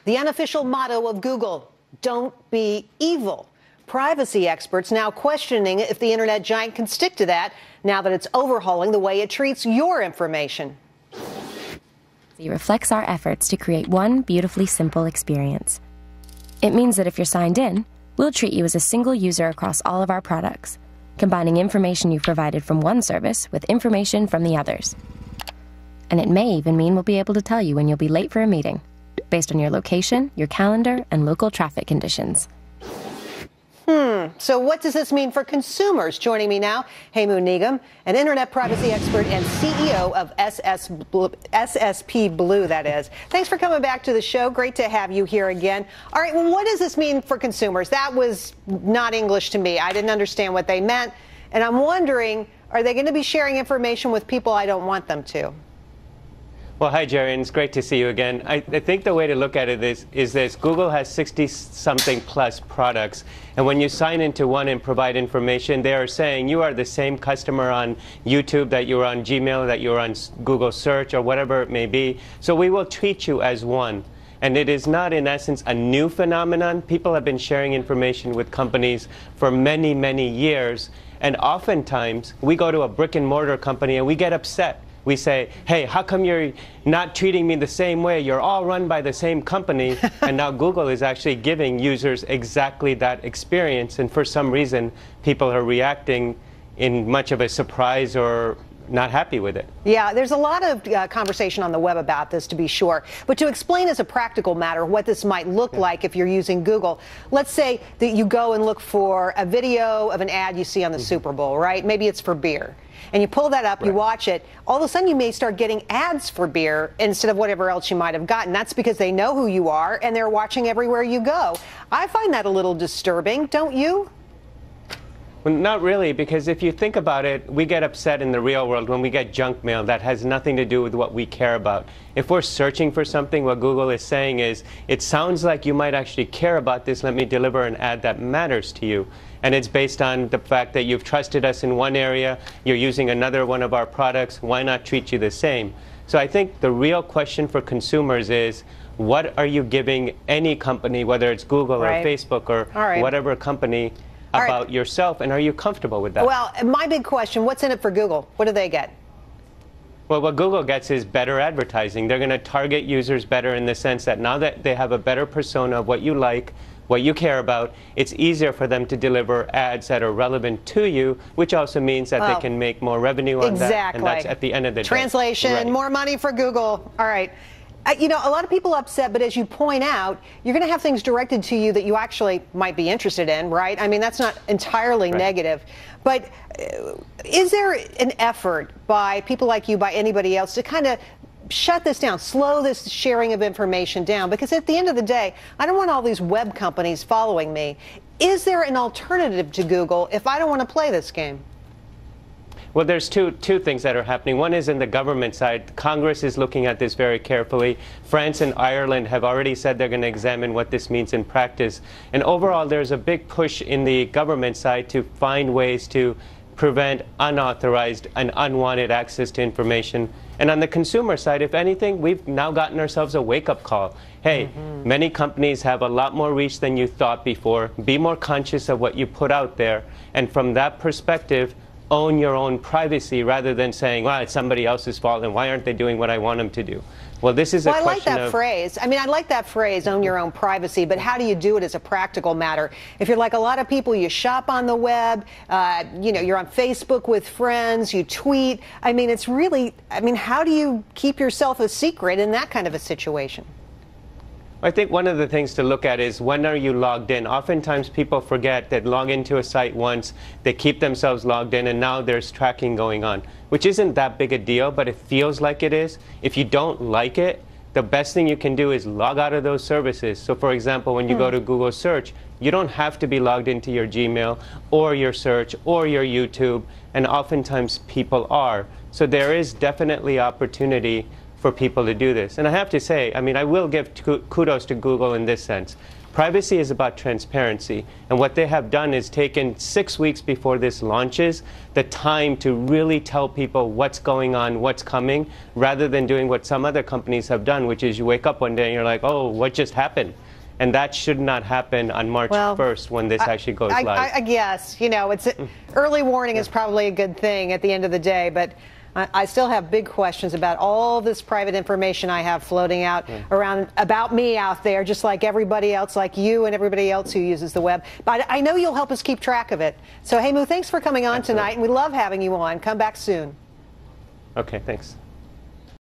The unofficial motto of Google, don't be evil. Privacy experts now questioning if the internet giant can stick to that now that it's overhauling the way it treats your information. It reflects our efforts to create one beautifully simple experience. It means that if you're signed in, we'll treat you as a single user across all of our products, combining information you've provided from one service with information from the others. And it may even mean we'll be able to tell you when you'll be late for a meeting, based on your location, your calendar, and local traffic conditions. So what does this mean for consumers? Joining me now, Hemu Nigam, an internet privacy expert and CEO of SSP Blue, that is. Thanks for coming back to the show. Great to have you here again. All right, well, what does this mean for consumers? That was not English to me. I didn't understand what they meant. And I'm wondering, are they going to be sharing information with people I don't want them to? Well, hi, Jerry, and it's great to see you again. I think the way to look at it is this. Google has 60-something plus products, and when you sign into one and provide information, they are saying you are the same customer on YouTube, that you're on Gmail, that you're on Google Search, or whatever it may be. So we will treat you as one. And it is not, in essence, a new phenomenon. People have been sharing information with companies for many, many years, and oftentimes we go to a brick-and-mortar company and we get upset. We say, hey, how come you're not treating me the same way? You're all run by the same company. And now Google is actually giving users exactly that experience. And for some reason, people are reacting in much of a surprise or not happy with it. Yeah, there's a lot of conversation on the web about this, to be sure. But to explain as a practical matter what this might look like if you're using Google, let's say that you go and look for a video of an ad you see on the Super Bowl, right? Maybe it's for beer. And you pull that up, you watch it, all of a sudden you may start getting ads for beer instead of whatever else you might have gotten. That's because they know who you are and they're watching everywhere you go. I find that a little disturbing, don't you? Well, not really, because if you think about it, we get upset in the real world when we get junk mail that has nothing to do with what we care about. If we're searching for something, what Google is saying is, it sounds like you might actually care about this, let me deliver an ad that matters to you. And it's based on the fact that you've trusted us in one area, you're using another one of our products, why not treat you the same? So I think the real question for consumers is, what are you giving any company, whether it's Google or Facebook or whatever company, about yourself, and are you comfortable with that? Well, my big question, what's in it for Google? What do they get? Well, what Google gets is better advertising. They're going to target users better in the sense that now that they have a better persona of what you like, what you care about, it's easier for them to deliver ads that are relevant to you, which also means that they can make more revenue on that. And that's at the end of the day. Translation, more money for Google. All right. You know, a lot of people upset, but as you point out, you're going to have things directed to you that you actually might be interested in, right? I mean, that's not entirely negative. But is there an effort by people like you, by anybody else, to kind of shut this down, slow this sharing of information down? Because at the end of the day, I don't want all these web companies following me. Is there an alternative to Google if I don't want to play this game? Well, there's two things that are happening. One is in the government side. Congress is looking at this very carefully. France and Ireland have already said they're going to examine what this means in practice. And overall, there's a big push in the government side to find ways to prevent unauthorized and unwanted access to information. And on the consumer side, if anything, we've now gotten ourselves a wake-up call. Hey, many companies have a lot more reach than you thought before. Be more conscious of what you put out there. And from that perspective, own your own privacy rather than saying, well, it's somebody else's fault and why aren't they doing what I want them to do? Well, this is a question of... I like that phrase. I mean, I like that phrase, own your own privacy, but how do you do it as a practical matter? If you're like a lot of people, you shop on the web, you know, you're on Facebook with friends, you tweet. I mean, it's really, I mean, how do you keep yourself a secret in that kind of a situation? I think one of the things to look at is when are you logged in? Oftentimes people forget that log into a site once, they keep themselves logged in, and now there's tracking going on, which isn't that big a deal, but it feels like it is. If you don't like it, the best thing you can do is log out of those services. So for example, when you go to Google Search, you don't have to be logged into your Gmail or your Search or your YouTube, and oftentimes people are. So there is definitely opportunity for people to do this. And I have to say, I mean, I will give kudos to Google in this sense. Privacy is about transparency. And what they have done is taken 6 weeks before this launches, the time to really tell people what's going on, what's coming, rather than doing what some other companies have done, which is you wake up one day and you're like, oh, what just happened? And that should not happen on March 1st when this actually goes live. I guess, you know, it's early warning is probably a good thing at the end of the day, but I still have big questions about all this private information I have floating out around about me out there, just like everybody else, like you and everybody else who uses the web. But I know you'll help us keep track of it. So, Hemu, thanks for coming on tonight, and we love having you on. Come back soon. Okay, thanks.